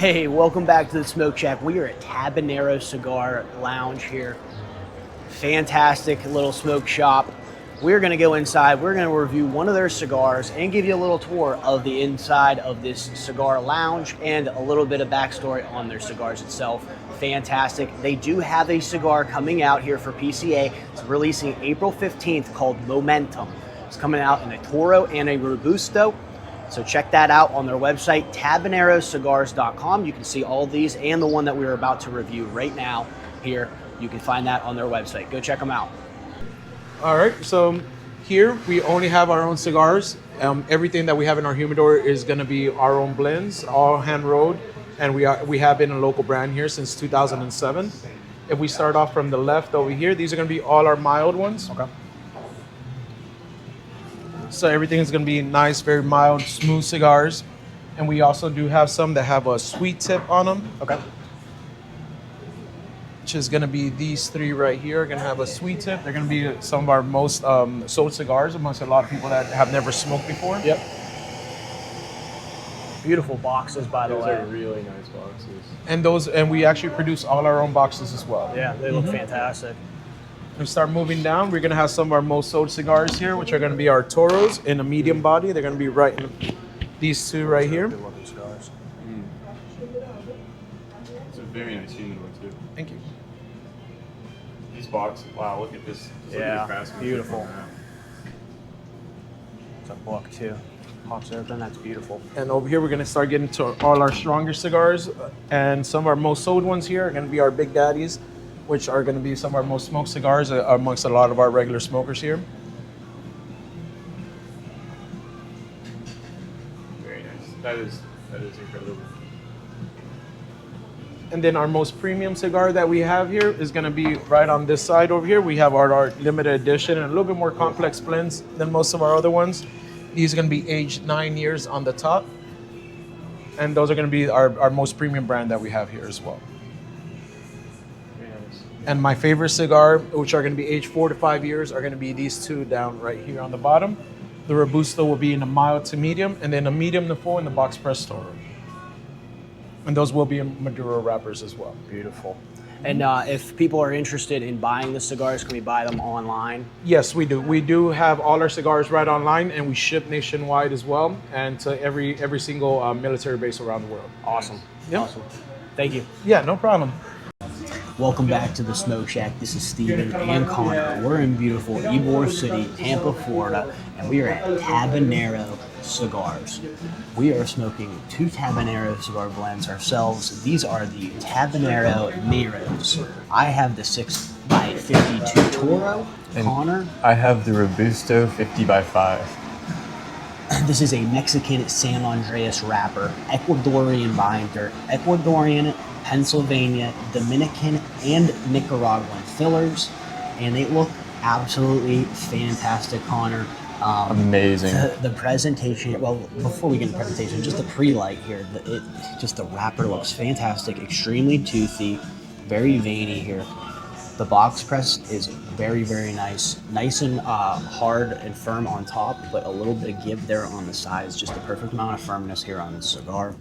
Hey, welcome back to the Smoke Shack. We are at Tabanero Cigar Lounge here. Fantastic little smoke shop. We're going to go inside. We're going to review one of their cigars and give you a little tour of the inside of this cigar lounge and a little bit of backstory on their cigars itself. Fantastic. They do have a cigar coming out here for PCA. It's releasing April 15th called Momentum. It's coming out in a Toro and a Robusto. So check that out on their website, tabanerocigars.com. You can see all of these and the one that we are about to review right now here. You can find that on their website. Go check them out. All right, so here we only have our own cigars. Everything that we have in our humidor is going to be our own blends, all hand rolled, and we have been a local brand here since 2007. If we start off from the left over here, these are going to be all our mild ones. Okay. So everything is going to be nice, very mild, smooth cigars. And we also do have some that have a sweet tip on them. Okay. Which is going to be these three right here are going to have a sweet tip. They're going to be some of our most sold cigars amongst a lot of people that have never smoked before. Yep. Beautiful boxes, by the Those way. are really nice boxes. And we actually produce all our own boxes as well. Yeah, they look fantastic. We start moving down. We're going to have some of our most sold cigars here, which are going to be our Toros in a medium body. They're going to be right in these two right here. Good looking cigars. It's a very nice humidor too. Thank you. These boxes, wow, look at this. Look Yeah, at the craftsmanship beautiful. on that. It's a book too. Pops open, that's beautiful. And over here, we're going to start getting to all our stronger cigars. And some of our most sold ones here are going to be our Big Daddies, which are going to be some of our most smoked cigars amongst a lot of our regular smokers here. Very nice. That is incredible. And then our most premium cigar that we have here is going to be right on this side over here. We have our limited edition and a little bit more complex blends than most of our other ones. These are going to be aged 9 years on the top. And those are going to be our most premium brand that we have here as well. Very nice. And my favorite cigar, which are going to be aged 4 to 5 years, are going to be these two down right here on the bottom. The Robusto will be in a mild to medium, and then a medium to full in the box press Toro. And those will be in Maduro wrappers as well. Beautiful. And if people are interested in buying the cigars, can we buy them online? Yes, we do. We do have all our cigars right online, and we ship nationwide as well, and to every single military base around the world. Awesome. Yep. Awesome. Thank you. Yeah, no problem. Welcome back to the Smoke Shack. This is Steven and Connor. We're in beautiful Ybor City, Tampa, Florida, and we are at Tabanero Cigars. We are smoking 2 Tabanero cigar blends ourselves. These are the Tabanero Neros. I have the 6x52 Toro. And Connor, I have the Robusto 50x5. this is a Mexican San Andrés wrapper, Ecuadorian binder, Ecuadorian, Pennsylvania, Dominican, and Nicaraguan fillers, and they look absolutely fantastic, Connor. Amazing. The presentation, well, before we get into the presentation, just the pre-light here, the wrapper looks fantastic, extremely toothy, very veiny here. The box press is very, very nice. Nice and hard and firm on top, but a little bit of give there on the sides. Just the perfect amount of firmness here on the cigar.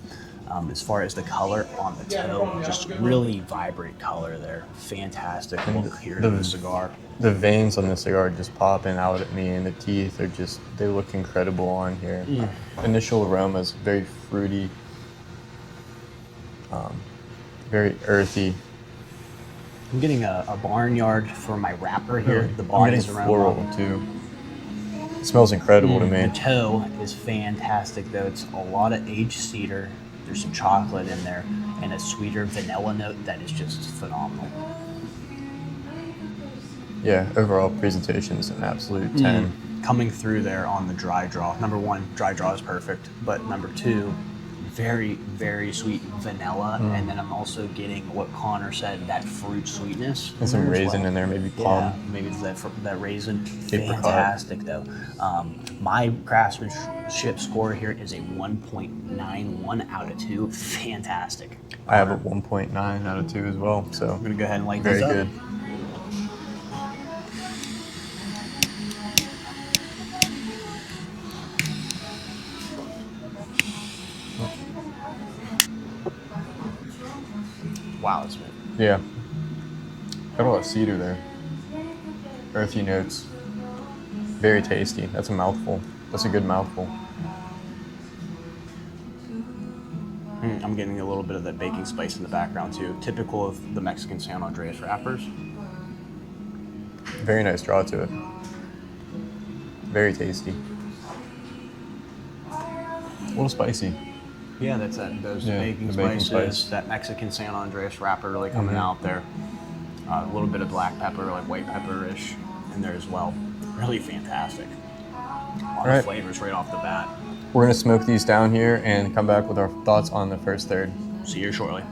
As far as the color on the toe, just really vibrant color there. Fantastic look here to the cigar. The veins on the cigar are just popping out at me, and the teeth are just, they look incredible on here. Initial aroma is very fruity, very earthy. I'm getting a barnyard for my wrapper here. The I'm body's getting around. floral too. It smells incredible to me. The toe is fantastic though. It's a lot of aged cedar. There's some chocolate in there and a sweeter vanilla note that is just phenomenal. Yeah, overall presentation is an absolute 10. Coming through there on the dry draw. Number 1, dry draw is perfect. But number 2, very, very sweet vanilla. And then I'm also getting what Connor said, that fruit sweetness. And some as raisin well. in there, maybe Yeah, plum. maybe it's that raisin. Apricot. Fantastic though. My craftsmanship score here is a 1.91 out of 2. Fantastic. I have a 1.9 out of 2 as well, so I'm gonna go ahead and light very these up. good. Yeah. Got a lot of cedar there. Earthy notes. Very tasty. That's a mouthful. That's a good mouthful. I'm getting a little bit of that baking spice in the background too, typical of the Mexican San Andrés wrappers. Very nice draw to it. Very tasty. A little spicy. Yeah, that's that. Those Yeah, baking the baking spices, spice. that Mexican San Andrés wrapper really coming out there. A little bit of black pepper, like white pepper-ish in there as well. Really fantastic. A lot of flavors right off the bat. We're gonna smoke these down here and come back with our thoughts on the first third. See you shortly.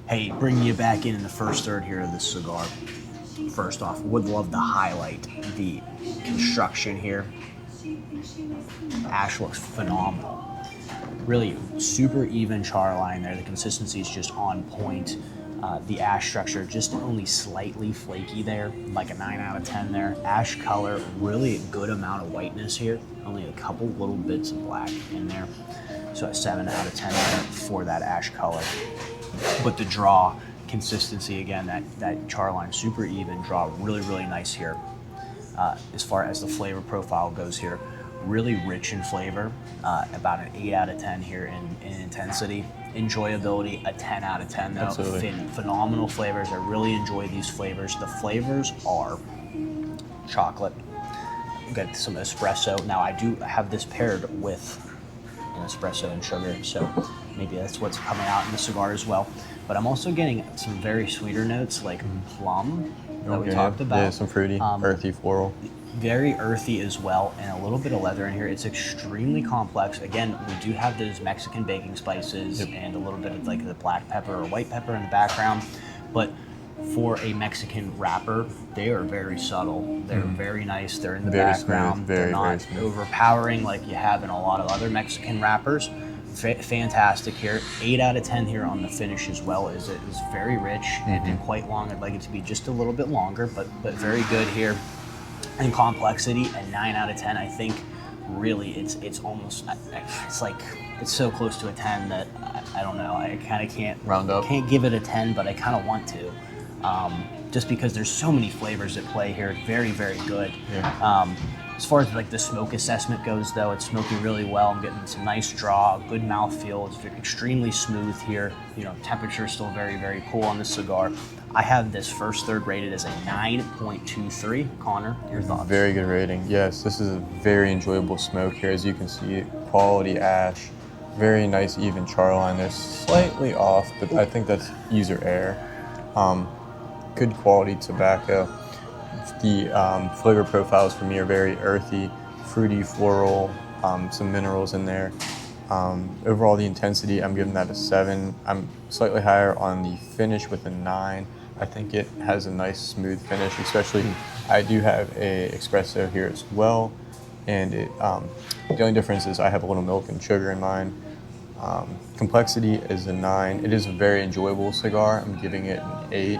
Hey, bringing you back in the first third here of this cigar. First off, would love to highlight the construction here. Ash looks phenomenal. Really super even char line there. The consistency is just on point. The ash structure just only slightly flaky there, like a 9 out of 10 there. Ash color, really a good amount of whiteness here. Only a couple little bits of black in there. So a 7 out of 10 there for that ash color. But the draw, consistency again, that char line, super even draw, really, really nice here. As far as the flavor profile goes here, really rich in flavor, about an 8 out of 10 here in intensity. Enjoyability, a 10 out of 10 though. Absolutely. Phenomenal flavors. I really enjoy these flavors. The flavors are chocolate. We've got some espresso. Now I do have this paired with an espresso and sugar, so maybe that's what's coming out in the cigar as well. But I'm also getting some very sweeter notes like plum that we talked about. Yeah, some fruity, earthy, floral. Very earthy as well, and a little bit of leather in here. It's extremely complex. Again, we do have those Mexican baking spices and a little bit of like the black pepper or white pepper in the background. But for a Mexican wrapper, they are very subtle. They're very nice. They're in the Very background. smooth, They're not very smooth. overpowering like you have in a lot of other Mexican wrappers. Fantastic here. 8 out of 10 here on the finish as well. It is very rich and quite long. I'd like it to be just a little bit longer, but very good here. And complexity, a 9 out of 10. I think really it's almost, it's like, it's so close to a 10 that I don't know. I kind of can't Round up. Can't give it a 10, but I kind of want to. Just because there's so many flavors at play here. Very, very good. Yeah. As far as like the smoke assessment goes though, it's smoking really well. I'm getting some nice draw, good mouthfeel. It's extremely smooth here. You know, temperature is still very, very cool on this cigar. I have this first third rated as a 9.23. Connor, your thoughts? Very good rating. Yes, this is a very enjoyable smoke here. As you can see, quality ash, very nice even char line. They're slightly off, but I think that's user error. Good quality tobacco. The flavor profiles for me are very earthy, fruity, floral, some minerals in there. Overall, the intensity, I'm giving that a 7. I'm slightly higher on the finish with a 9. I think it has a nice smooth finish, especially I do have a espresso here as well. And it, the only difference is I have a little milk and sugar in mine. Complexity is a 9. It is a very enjoyable cigar. I'm giving it an 8.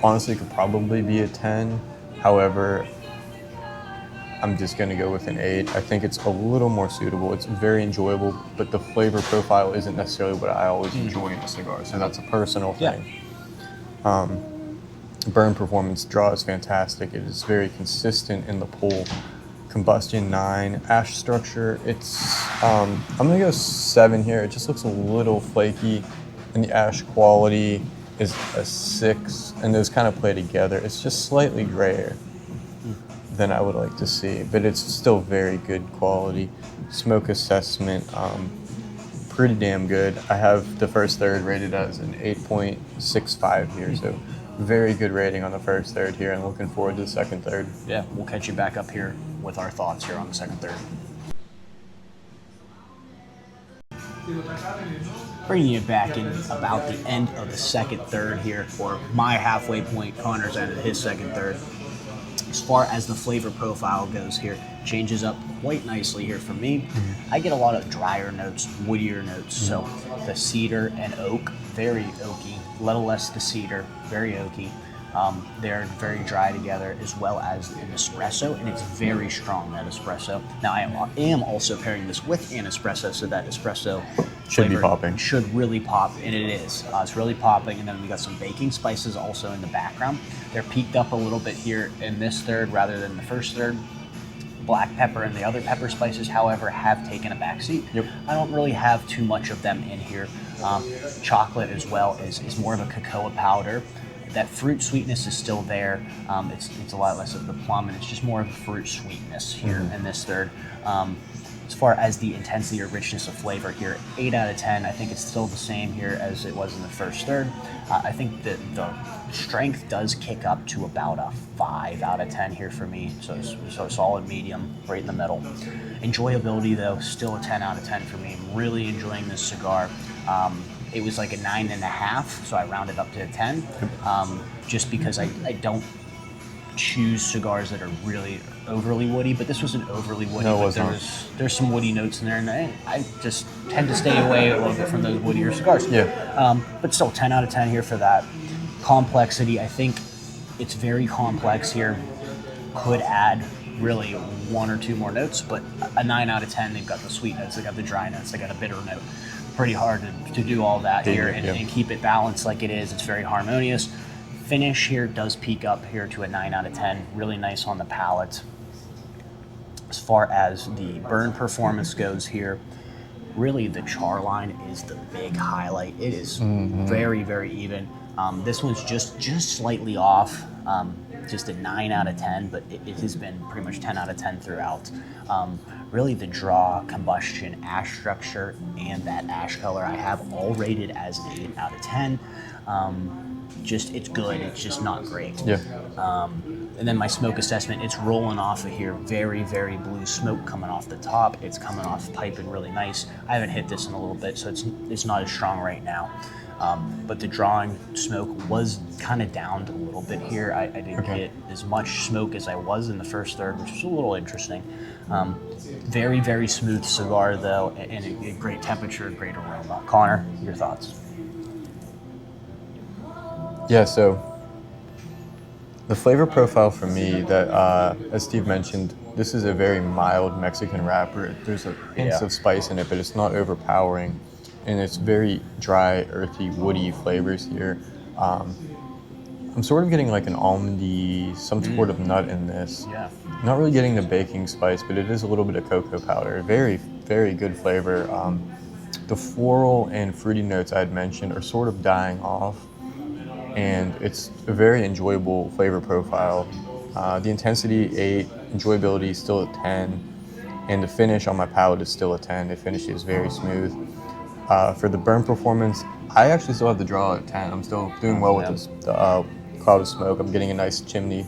Honestly, it could probably be a 10. However, I'm just going to go with an 8. I think it's a little more suitable. It's very enjoyable, but the flavor profile isn't necessarily what I always enjoy in a cigar. So that's a personal thing. Burn performance draw is fantastic. It is very consistent in the pull. Combustion 9. Ash structure, it's, I'm going to go 7 here. It just looks a little flaky. And the ash quality is a 6. And those kind of play together. It's just slightly grayer than I would like to see, but it's still very good quality. Smoke assessment, pretty damn good. I have the first third rated as an 8.65 here, so very good rating on the first third here, and looking forward to the second third. Yeah, we'll catch you back up here with our thoughts here on the second third. Bringing you back in about the end of the second third here, or my halfway point. Connor's ended his second third. As far as the flavor profile goes here, changes up quite nicely here for me. I get a lot of drier notes, woodier notes. So the cedar and oak, very oaky, a little less the cedar, very oaky. They're very dry together, as well as an espresso, and it's very strong, that espresso. Now, I am also pairing this with an espresso, so that espresso Should be flavor popping. should really pop, and it is. It's really popping, and then we got some baking spices also in the background. They're peaked up a little bit here in this third rather than the first third. Black pepper and the other pepper spices, however, have taken a backseat. Yep. I don't really have too much of them in here. Chocolate as well is more of a cocoa powder. That fruit sweetness is still there. It's a lot less of the plum, and it's just more of a fruit sweetness here in this third. As far as the intensity or richness of flavor here, 8 out of 10. I think it's still the same here as it was in the first third. I think that the strength does kick up to about a 5 out of 10 here for me. So solid medium, right in the middle. Enjoyability though, still a 10 out of 10 for me. I'm really enjoying this cigar. It was like a 9.5, so I rounded up to a 10, just because I don't choose cigars that are really overly woody, but this wasn't overly woody. No, it but wasn't. there's some woody notes in there, and I just tend to stay away a little bit from those woodier cigars. Yeah. But still, 10 out of 10 here for that. Complexity, I think it's very complex here. Could add really 1 or 2 more notes, but a 9 out of 10. They've got the sweet notes, they got the dry notes, they got a bitter note. Pretty hard to do all that here and keep it balanced like it is. It's very harmonious. Finish here does peak up here to a 9 out of 10. Really nice on the palate. As far as the burn performance goes here, really the char line is the big highlight. It is very, very even. This one's just slightly off, just a 9 out of 10, but it has been pretty much 10 out of 10 throughout. Really the draw, combustion, ash structure, and that ash color I have all rated as an 8 out of 10. Just, it's good, it's just not great. Yeah. And then my smoke assessment, it's rolling off of here, very, very blue smoke coming off the top. It's coming off piping really nice. I haven't hit this in a little bit, so it's not as strong right now. But the drawing smoke was kind of downed a little bit here. I didn't get as much smoke as I was in the first third, which was a little interesting. Very, very smooth cigar though, and a great temperature, great aroma. Connor, your thoughts? Yeah, so the flavor profile for me that, as Steve mentioned, this is a very mild Mexican wrapper. There's a hints of spice in it, but it's not overpowering. And it's very dry, earthy, woody flavors here. I'm sort of getting like an almondy, some sort of nut in this. Yeah. Not really getting the baking spice, but it is a little bit of cocoa powder. Very, very good flavor. The floral and fruity notes I had mentioned are sort of dying off, and it's a very enjoyable flavor profile. The intensity 8, enjoyability still at 10, and the finish on my palate is still a 10. The finish is very smooth. For the burn performance, I actually still have the draw at 10. I'm still doing well with this cloud of smoke. I'm getting a nice chimney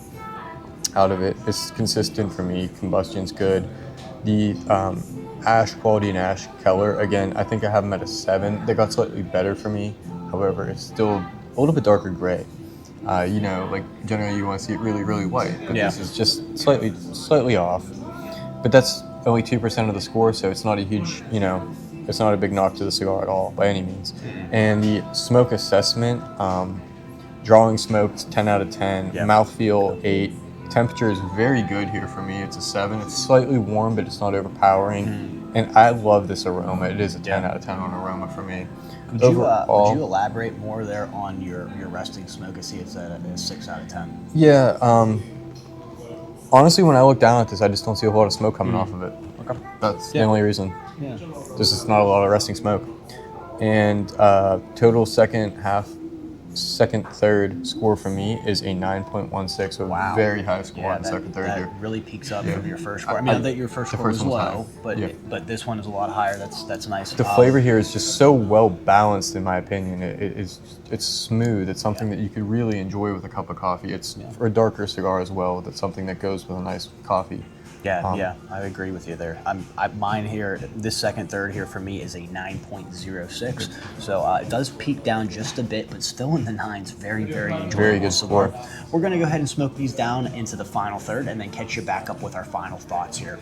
out of it. It's consistent for me. Combustion's good. The ash quality and ash color, again, I think I have them at a 7. They got slightly better for me. However, it's still a little bit darker gray. Like generally you want to see it really, really white, but this is just slightly off. But that's only 2% of the score, so it's not a huge, it's not a big knock to the cigar at all by any means. And the smoke assessment, drawing smoke, 10 out of 10. Mouthfeel, 8. Temperature is very good here for me. It's a 7. It's slightly warm, but it's not overpowering. And I love this aroma. It is a 10 out of 10 on aroma for me. Would you elaborate more there on your resting smoke? I see it's at a 6 out of 10. Yeah. Honestly, when I look down at this, I just don't see a whole lot of smoke coming off of it. Okay. That's the only reason. Yeah. There's just not a lot of resting smoke. And total second, third score for me is a 9.16, so a very high score on the second, third here. That really peaks up from your first score. I mean, that your first score was low, but this one is a lot higher. That's nice. The flavor here is just so well balanced, in my opinion. It's smooth. It's something that you could really enjoy with a cup of coffee. It's for a darker cigar as well. That's something that goes with a nice coffee. Yeah, I agree with you there. Mine here, this second, third here for me is a 9.06. So it does peak down just a bit, but still in the 9s. Very, very enjoyable. Very good score. We're going to go ahead and smoke these down into the final third and then catch you back up with our final thoughts here.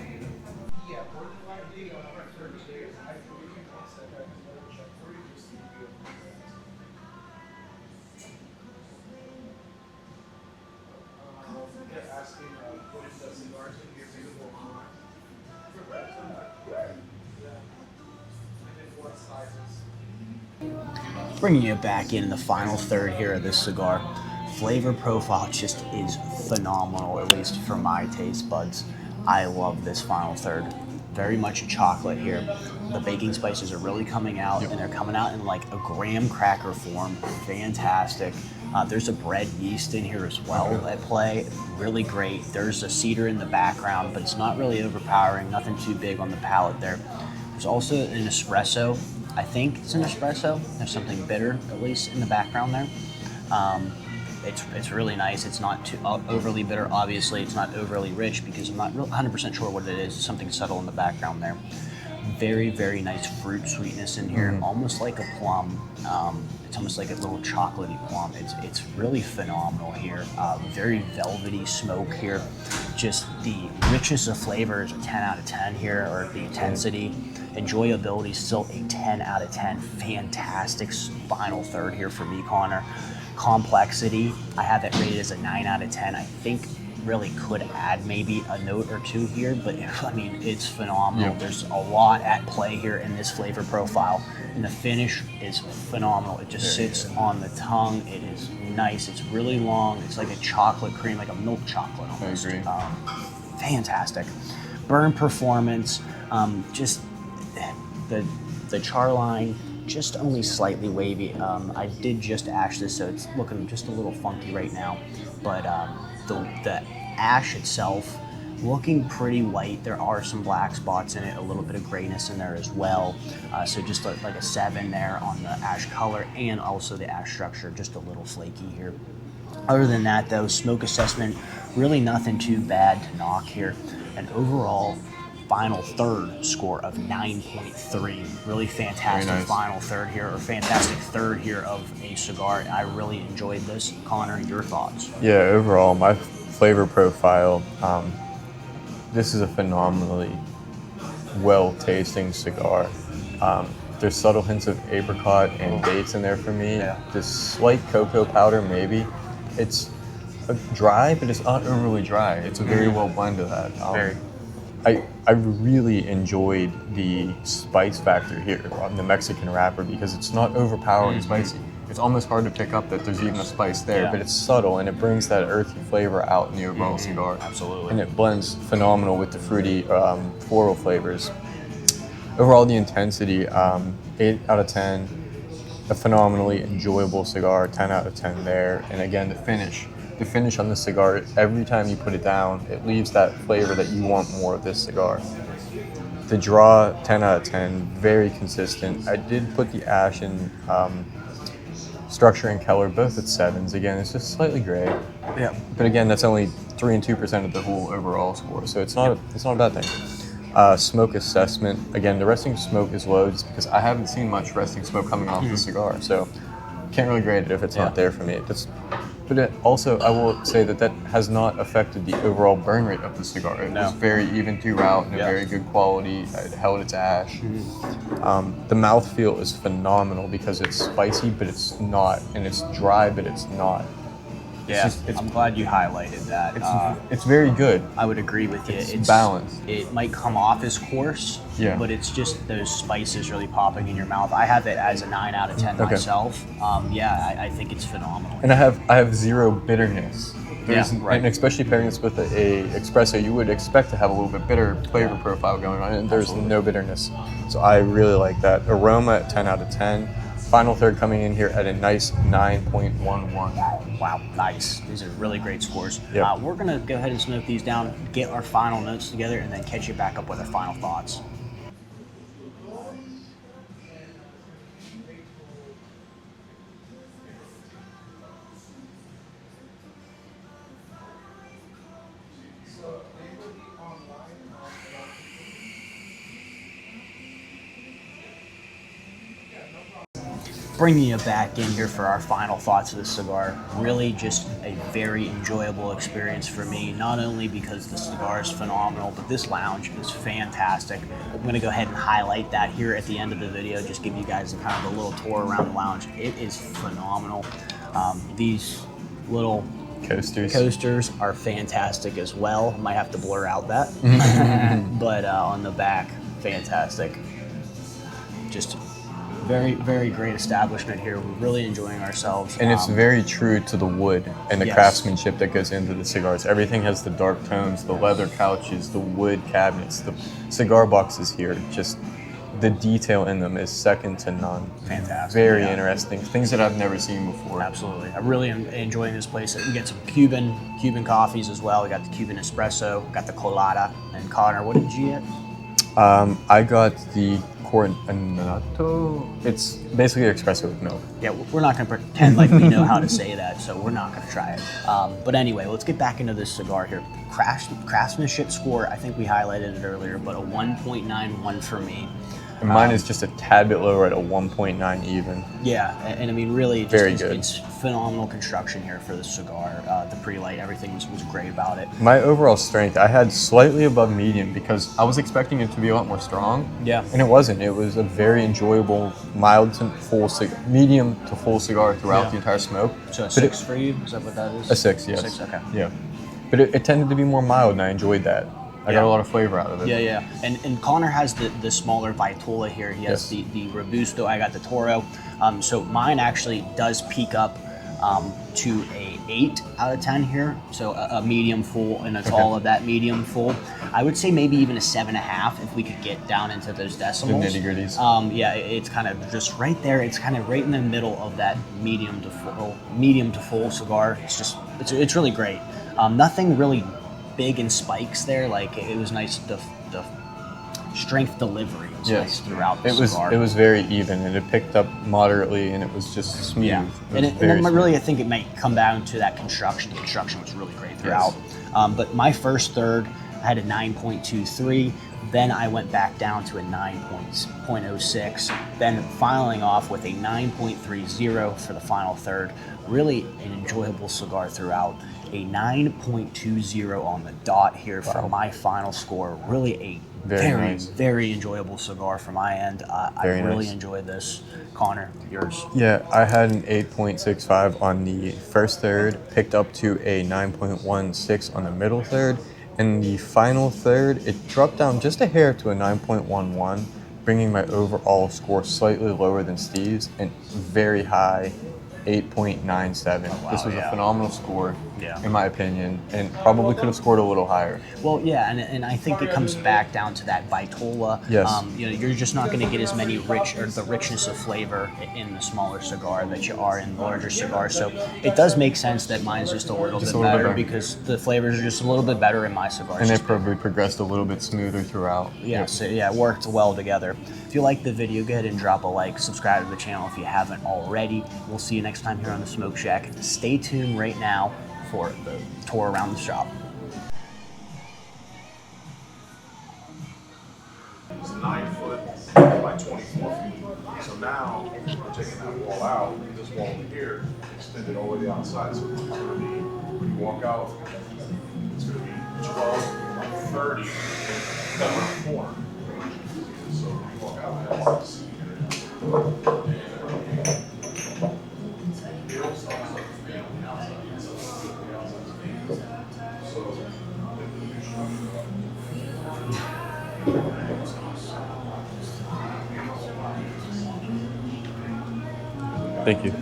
asking what is the cigars in here available online. And then what sizes. Bringing you back in the final third here of this cigar. Flavor profile just is phenomenal, at least for my taste buds. I love this final third. Very much a chocolate here. The baking spices are really coming out, and they're coming out in like a graham cracker form. Fantastic. There's a bread yeast in here as well at play. Really great. There's a cedar in the background, but it's not really overpowering. Nothing too big on the palate there. There's also an espresso. I think it's an espresso. There's something bitter, at least, in the background there. It's really nice. It's not too overly bitter. Obviously, it's not overly rich because I'm not 100% sure what it is. Something subtle in the background there. Very, very nice fruit sweetness in here, almost like a plum. It's almost like a little chocolatey plum. It's really phenomenal here. Very velvety smoke here. Just the richness of flavors, a 10 out of 10 here, or the intensity. Enjoyability, still a 10 out of 10. Fantastic final third here for me, Connor. Complexity, I have it rated as a 9 out of 10. I think really could add maybe a note or two here, but I mean, it's phenomenal. There's a lot at play here in this flavor profile, and the finish is phenomenal. It just sits on the tongue. It is nice. It's really long. It's like a chocolate cream, like a milk chocolate almost. I agree. Fantastic. Burn performance, just the char line, just only slightly wavy. I did just ash this, so it's looking just a little funky right now. But the ash itself, looking pretty white. There are some black spots in it, a little bit of grayness in there as well. So just like a 7 there on the ash color, and also the ash structure, just a little flaky here. Other than that, though, smoke assessment, really nothing too bad to knock here. And overall, final third score of 9.3. Really fantastic final third here, or fantastic third here of a cigar. I really enjoyed this. Connor, your thoughts? Yeah, overall, my flavor profile, this is a phenomenally well-tasting cigar. There's subtle hints of apricot and dates in there for me. This slight cocoa powder, maybe. It's dry, but it's not overly dry. It's a very well blend of that. I really enjoyed the spice factor here on the Mexican wrapper because it's not overpowering spicy. It's almost hard to pick up that there's even a spice there, but it's subtle and it brings that earthy flavor out in the overall cigar. Absolutely. And it blends phenomenal with the fruity floral flavors. Overall, the intensity, 8 out of 10. A phenomenally enjoyable cigar, 10 out of 10 there. And again, the finish on the cigar, every time you put it down, it leaves that flavor that you want more of this cigar. The draw, 10 out of 10, very consistent. I did put the ash and structure and color both at 7s. Again, it's just slightly gray. Yeah. But again, that's only 3 and 2% of the whole overall score, so it's not a bad thing. Smoke assessment, again, the resting smoke is low just because I haven't seen much resting smoke coming off the cigar, so can't really grade it if it's not there for me. But it also, I will say that has not affected the overall burn rate of the cigar. It was very even throughout and a very good quality. It held its ash. The mouthfeel is phenomenal because it's spicy, but it's not, and it's dry, but it's not. I'm glad you highlighted that. It's very good. I would agree with you. It's balanced. It might come off as coarse, but it's just those spices really popping in your mouth. I have it as a 9 out of 10 myself. I think it's phenomenal. And I have zero bitterness. Right. And especially pairing this with a espresso, you would expect to have a little bit bitter flavor profile going on, and there's no bitterness. So I really like that. Aroma at 10 out of 10. Final third coming in here at a nice 9.11. Wow, nice. These are really great scores. We're going to go ahead and smoke these down, get our final notes together, and then catch you back up with our final thoughts. Bringing you back in here for our final thoughts of the cigar. Really just a very enjoyable experience for me, not only because the cigar is phenomenal, but this lounge is fantastic. I'm going to go ahead and highlight that here at the end of the video, just give you guys kind of a little tour around the lounge. It is phenomenal. These little Coasters. Coasters are fantastic as well. Might have to blur out that, but on the back, fantastic. Just very, very great establishment here. We're really enjoying ourselves. And it's very true to the wood and the Yes. craftsmanship that goes into the cigars. Everything has the dark tones, the leather couches, the wood cabinets, the cigar boxes here. Just the detail in them is second to none. Fantastic. Very yeah. interesting. Things that I've never seen before. Absolutely. I'm really enjoying this place. We get some Cuban coffees as well. We got the Cuban espresso, got the colada. And Connor, what did you get? I got the Coronado. It's basically espresso with milk. Yeah, we're not going to pretend like we know how to say that, so we're not going to try it. But anyway, let's get back into this cigar here. Craftsmanship score, I think we highlighted it earlier, but a 1.91 for me. And mine is just a tad bit lower at a 1.9 even. Yeah, and I mean, really, just Very good. It's phenomenal construction here for the cigar. The pre-light, everything was great about it. My overall strength, I had slightly above medium because I was expecting it to be a lot more strong. Yeah. And it wasn't. It was a very enjoyable, mild to full medium to full cigar throughout Yeah. the entire smoke. So a But 6 for you? Is that what that is? A 6, yes. 6, okay. Yeah. But it tended to be more mild, and I enjoyed that. I got a lot of flavor out of it. Yeah. And Connor has the smaller Vitola here. He has Yes. the Robusto. I got the Toro. So mine actually does peak up to a 8 out of 10 here. So a medium full, and it's all of that medium full. I would say maybe even a 7.5 if we could get down into those decimals. The nitty-gritties. Yeah, it's kind of just right there. It's kind of right in the middle of that medium to full cigar. It's really great. Nothing really big in spikes there. Like it was nice. The strength delivery was nice throughout the cigar. It was very even, and it picked up moderately, and it was just smooth. Yeah, It was and very then really, smooth. I think it might come down to that construction. The construction was really great throughout. But my first third, I had a 9.23. Then I went back down to a 9.06. Then filing off with a 9.30 for the final third. Really an enjoyable cigar throughout. A 9.20 on the dot here for my final score. Really a very enjoyable cigar from my end. I really enjoyed this. Connor, yours? Yeah, I had an 8.65 on the first third, picked up to a 9.16 on the middle third, and the final third, it dropped down just a hair to a 9.11, bringing my overall score slightly lower than Steve's and very high, 8.97. This was a phenomenal score, in my opinion, and probably could have scored a little higher. Well, yeah, and I think it comes back down to that Vitola. Yes. You're just not going to get as many the richness of flavor in the smaller cigar that you are in the larger cigar. So it does make sense that mine's just a little bit better because the flavors are just a little bit better in my cigars. And they probably progressed a little bit smoother throughout. Yeah, so it worked well together. If you like the video, go ahead and drop a like, subscribe to the channel if you haven't already. We'll see you next time here on the Smoke Shack. Stay tuned right now for the tour around the shop. It's 9 foot by 24 feet. So now we're taking that wall out. This wall over here extended all the way to the outside. So it's going to be, when you walk out, it's going to be 12, 30, and around the corner. So when you walk out, you have to see Thank you.